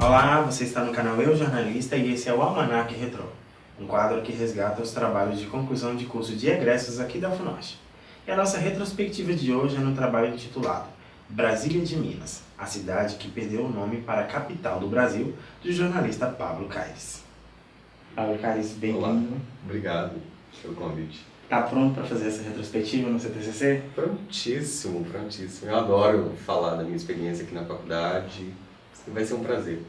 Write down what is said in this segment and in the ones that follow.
Olá, você está no canal Eu Jornalista e esse é o Almanac Retrô, um quadro que resgata os trabalhos de conclusão de curso de egressos aqui da UFNORTE. E a nossa retrospectiva de hoje é no trabalho intitulado Brasília de Minas, a cidade que perdeu o nome para a capital do Brasil, do jornalista Pablo Caires. Pablo Caires, bem-vindo. Obrigado pelo convite. Está pronto para fazer essa retrospectiva no seu TCC? Prontíssimo, prontíssimo. Eu adoro falar da minha experiência aqui na faculdade e vai ser um prazer.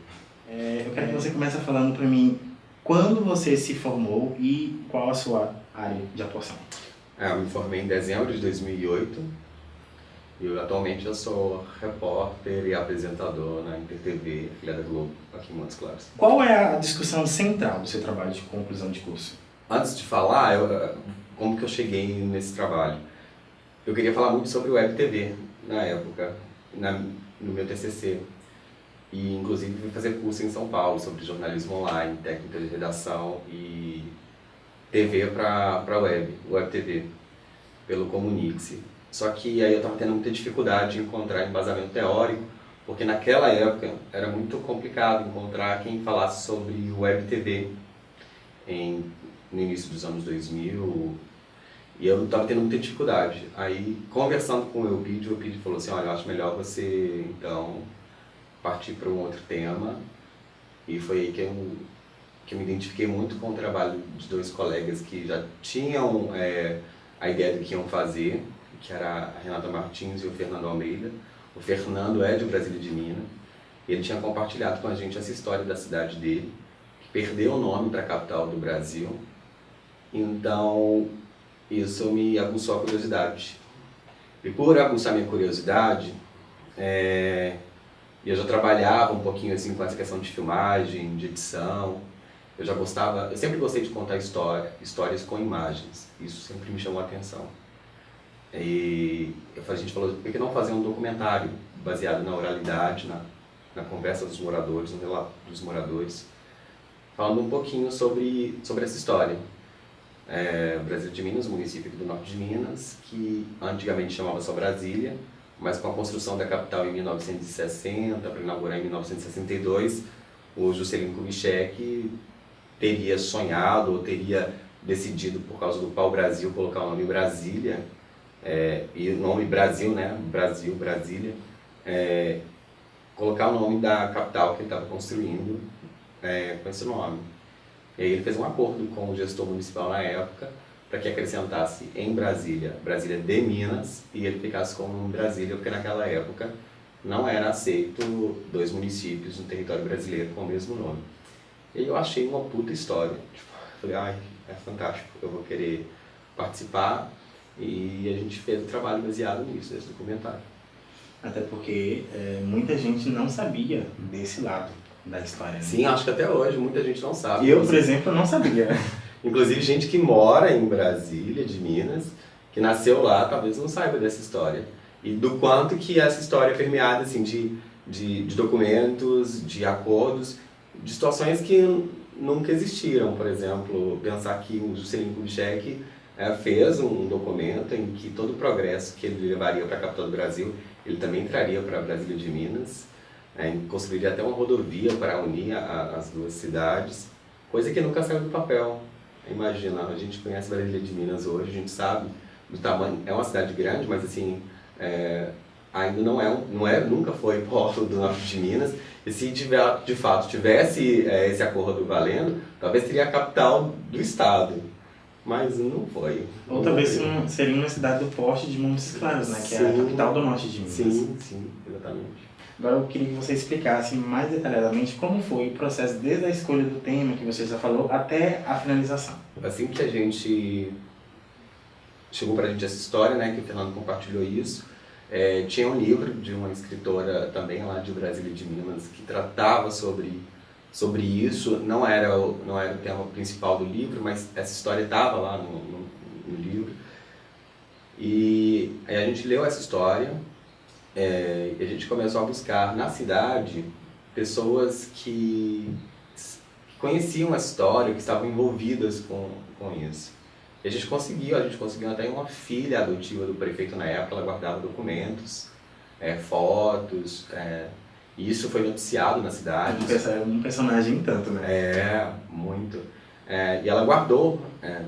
Eu quero que você comece falando para mim quando você se formou e qual a sua área de atuação. Eu me formei em dezembro de 2008 e atualmente eu sou repórter e apresentador na InterTV, afiliada da Globo, aqui em Montes Claros. Qual é a discussão central do seu trabalho de conclusão de curso? Antes de falar, como que eu cheguei nesse trabalho? Eu queria falar muito sobre Web TV na época, no meu TCC. E inclusive fui fazer curso em São Paulo sobre jornalismo online, técnica de redação e TV para Web TV, pelo Comunique-se. Só que aí eu estava tendo muita dificuldade de encontrar embasamento teórico, porque naquela época era muito complicado encontrar quem falasse sobre Web TV no início dos anos 2000, e eu estava tendo muita dificuldade. Aí, conversando com o Elpidio falou assim, olha, eu acho melhor você, então, partir para um outro tema. E foi aí que eu me identifiquei muito com o trabalho de dois colegas que já tinham a ideia do que iam fazer, que era a Renata Martins e o Fernando Almeida. O Fernando é de Brasília de Minas, e ele tinha compartilhado com a gente essa história da cidade dele, que perdeu o nome para a capital do Brasil. Então, isso me aguçou a curiosidade. E por aguçar minha curiosidade, eu já trabalhava um pouquinho assim com essa questão de filmagem, de edição. Eu sempre gostei de contar histórias com imagens. Isso sempre me chamou a atenção. E a gente falou, por que não fazer um documentário baseado na oralidade, na conversa dos moradores, no relato dos moradores, falando um pouquinho sobre essa história. Brasília de Minas, município do norte de Minas, que antigamente chamava só Brasília, mas com a construção da capital em 1960, para inaugurar em 1962, o Juscelino Kubitschek teria sonhado ou teria decidido, por causa do pau-brasil, colocar o nome Brasília, e o nome Brasil, né? Brasil, Brasília, colocar o nome da capital que ele estava construindo com esse nome. E aí ele fez um acordo com o gestor municipal na época para que acrescentasse em Brasília, Brasília de Minas, e ele ficasse com Brasília, porque naquela época não era aceito dois municípios no território brasileiro com o mesmo nome. E aí eu achei uma puta história. Falei, ai, é fantástico, eu vou querer participar, e a gente fez o trabalho baseado nisso, nesse documentário. Até porque muita gente não sabia desse lado da história. Né? Sim, acho que até hoje muita gente não sabe. Eu, por exemplo, não sabia. Inclusive gente que mora em Brasília, de Minas, que nasceu lá, talvez não saiba dessa história. E do quanto que essa história é permeada assim, de documentos, de acordos, de situações que nunca existiram. Por exemplo, pensar que o Juscelino Kubitschek fez um documento em que todo o progresso que ele levaria para a capital do Brasil, ele também traria para Brasília de Minas. Construiria até uma rodovia para unir as duas cidades, coisa que nunca saiu do papel. Imagina, a gente conhece Brasília de Minas hoje, a gente sabe do tamanho, é uma cidade grande, mas assim, ainda nunca foi polo do norte de Minas, e se de fato tivesse esse acordo valendo, talvez seria a capital do estado, mas não foi. Ou talvez seria uma cidade do porte de Montes Claros, né, que é a capital do norte de Minas. Sim, exatamente. Agora eu queria que você explicasse mais detalhadamente como foi o processo desde a escolha do tema que você já falou até a finalização. Assim que a gente chegou pra gente essa história, né, que o Fernando compartilhou isso, tinha um livro de uma escritora também lá de Brasília de Minas que tratava sobre isso, não era o tema principal do livro, mas essa história estava lá no livro. E aí a gente leu essa história, e a gente começou a buscar na cidade pessoas que conheciam a história, que estavam envolvidas com isso. E a gente conseguiu até uma filha adotiva do prefeito na época, ela guardava documentos, fotos, E isso foi noticiado na cidade. Um personagem tanto, né? Muito. E ela guardou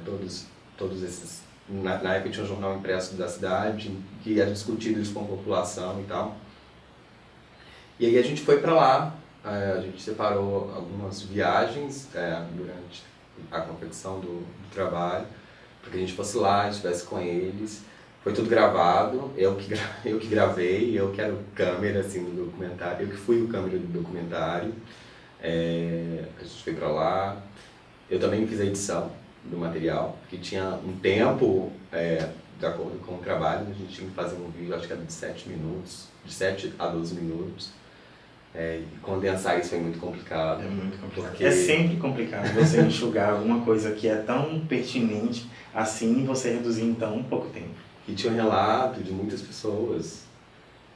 todos esses... Na época tinha um jornal impresso da cidade, que era discutido isso com a população e tal. E aí a gente foi para lá, a gente separou algumas viagens durante a confecção do trabalho, para que a gente fosse lá, estivesse com eles. Foi tudo gravado, eu que gravei, eu que era o câmera assim, do documentário, eu que fui o câmera do documentário. A gente foi para lá, eu também fiz a edição do material, que tinha um tempo, de acordo com o trabalho, a gente tinha que fazer um vídeo, acho que era de 7 minutos, de 7 a 12 minutos. E condensar isso foi muito complicado. É muito complicado. Porque... É sempre complicado você enxugar alguma coisa que é tão pertinente assim e você reduzir em tão pouco tempo. E tinha um relato de muitas pessoas,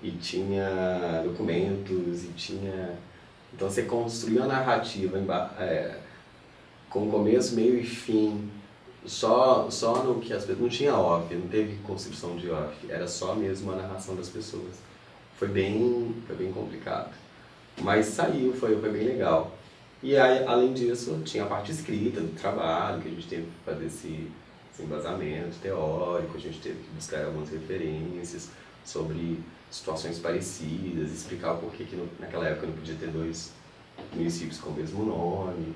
e tinha documentos, e tinha... Então você construiu a narrativa com começo, meio e fim, só no que as pessoas... Não tinha off, não teve construção de off, era só mesmo a narração das pessoas. Foi bem complicado. Mas saiu, foi bem legal. E aí, além disso, tinha a parte escrita do trabalho, que a gente teve que fazer esse embasamento teórico, a gente teve que buscar algumas referências sobre situações parecidas, explicar o porquê que naquela época não podia ter 2 municípios com o mesmo nome.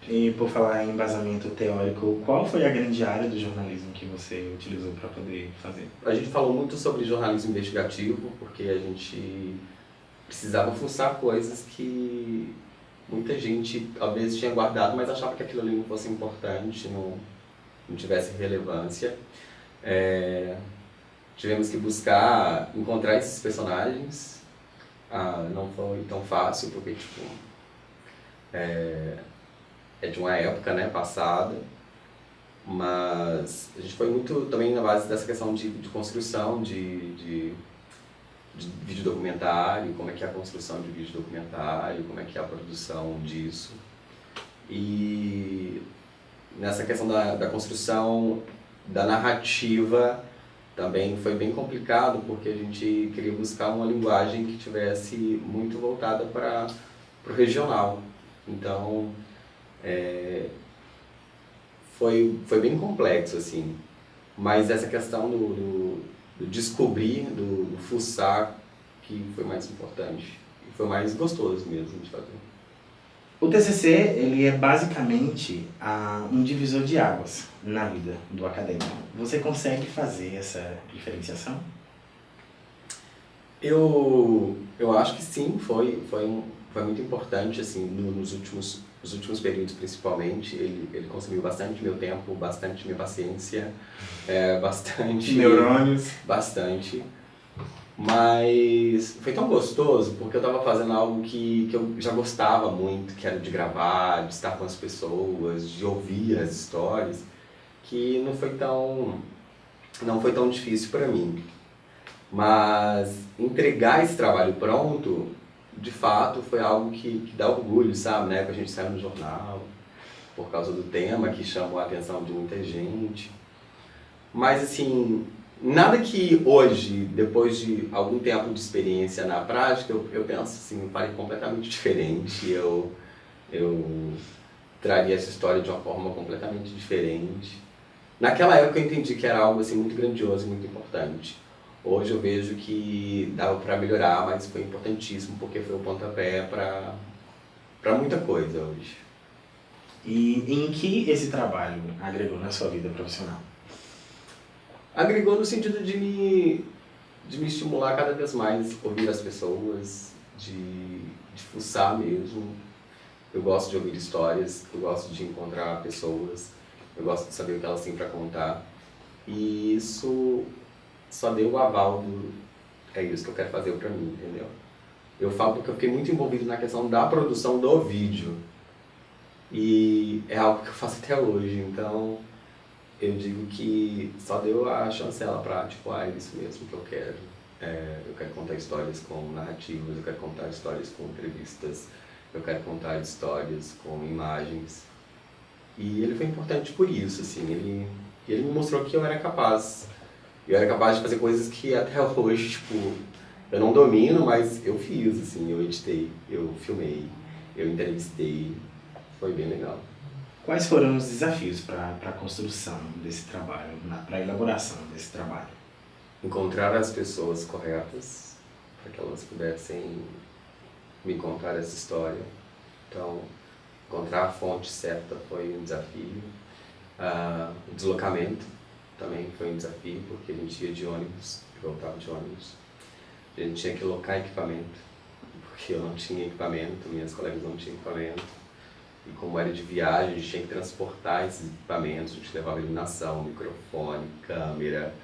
E por falar em embasamento teórico, qual foi a grande área do jornalismo que você utilizou para poder fazer? A gente falou muito sobre jornalismo investigativo, porque a gente precisava fuçar coisas que muita gente talvez tinha guardado, mas achava que aquilo ali não fosse importante, não tivesse relevância. Tivemos que buscar encontrar esses personagens. Não foi tão fácil, porque tipo, é de uma época, né, passada, mas a gente foi muito também na base dessa questão de construção de vídeo documentário, como é que é a construção de vídeo documentário, como é que é a produção disso. E nessa questão da construção da narrativa também foi bem complicado, porque a gente queria buscar uma linguagem que tivesse muito voltada para o regional. Então, foi bem complexo, assim. Mas essa questão do descobrir, do fuçar, que foi mais importante. E foi mais gostoso mesmo de fazer. O TCC, ele é basicamente um divisor de águas na vida do acadêmico. Você consegue fazer essa diferenciação? Eu acho que sim, foi muito importante, assim, nos últimos períodos principalmente. Ele consumiu bastante meu tempo, bastante minha paciência, bastante... Neurônios. Bastante. Mas foi tão gostoso, porque eu estava fazendo algo que eu já gostava muito, que era de gravar, de estar com as pessoas, de ouvir as histórias, que não foi tão difícil para mim. Mas entregar esse trabalho pronto, de fato, foi algo que dá orgulho, sabe? Na época a gente saiu no jornal, por causa do tema que chamou a atenção de muita gente. Mas assim, nada que hoje, depois de algum tempo de experiência na prática, eu penso assim, eu farei completamente diferente, eu traria essa história de uma forma completamente diferente. Naquela época eu entendi que era algo assim, muito grandioso e muito importante. Hoje eu vejo que dava para melhorar, mas foi importantíssimo, porque foi o pontapé para muita coisa hoje. E em que esse trabalho agregou na sua vida profissional? Agregou no sentido de me estimular cada vez mais, ouvir as pessoas, de fuçar mesmo. Eu gosto de ouvir histórias, eu gosto de encontrar pessoas, eu gosto de saber o que elas têm para contar. E isso só deu o aval é isso que eu quero fazer para mim, entendeu? Eu falo porque eu fiquei muito envolvido na questão da produção do vídeo. E é algo que eu faço até hoje, então eu digo que só deu a chancela para, tipo, é isso mesmo que eu quero. Eu quero contar histórias com narrativas, eu quero contar histórias com entrevistas, eu quero contar histórias com imagens. E ele foi importante por isso, assim, ele me mostrou que eu era capaz. Eu era capaz de fazer coisas que até hoje, tipo, Eu não domino, mas eu fiz, assim, eu editei, eu filmei, eu entrevistei, foi bem legal. Quais foram os desafios para a construção desse trabalho, para a elaboração desse trabalho? Encontrar as pessoas corretas, para que elas pudessem me contar essa história. Então, encontrar a fonte certa foi um desafio. O deslocamento também foi um desafio, porque a gente ia de ônibus e voltava de ônibus. A gente tinha que locar equipamento, porque eu não tinha equipamento, minhas colegas não tinham equipamento. E como era de viagem, a gente tinha que transportar esses equipamentos, a gente levava iluminação, microfone, câmera.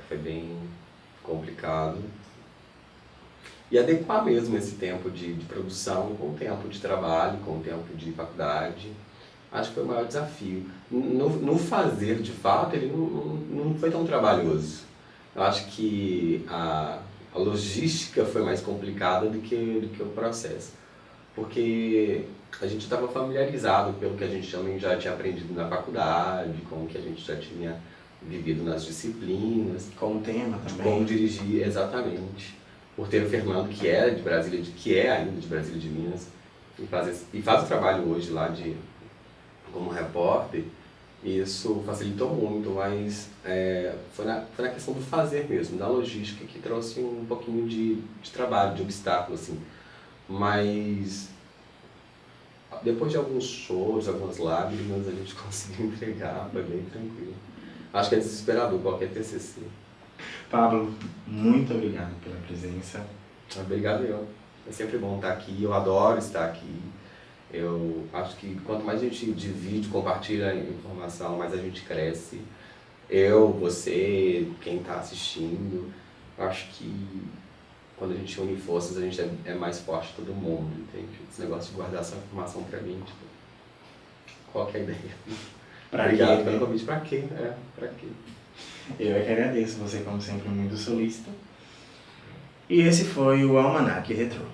Foi bem complicado. E adequar mesmo esse tempo de produção com o tempo de trabalho, com o tempo de faculdade. Acho que foi o maior desafio. No fazer, de fato, ele não foi tão trabalhoso. Eu acho que a logística foi mais complicada do que o processo. Porque a gente estava familiarizado pelo que a gente também já tinha aprendido na faculdade, com o que a gente já tinha vivido nas disciplinas. Com o tema também. Como dirigir, exatamente. Por ter o Fernando, que era de Brasília, que é ainda de Brasília de Minas, e faz o trabalho hoje lá como repórter, isso facilitou muito, mas foi na questão do fazer mesmo, da logística, que trouxe um pouquinho de trabalho, de obstáculo, assim. Mas depois de alguns shows, algumas lágrimas, a gente conseguiu entregar, foi bem tranquilo. Acho que é desesperador qualquer TCC. Pablo, muito obrigado pela presença. Obrigado eu. É sempre bom estar aqui, eu adoro estar aqui. Eu acho que quanto mais a gente divide, compartilha informação, mais a gente cresce. Eu, você, quem está assistindo, eu acho que quando a gente une forças, a gente é mais forte todo mundo, entende? Esse negócio de guardar essa informação pra mim, tipo, qual que é a ideia? Obrigado pelo convite. Pra quê? Pra quê? Eu é que agradeço, você como sempre muito solícito. E esse foi o Almanac Retrô.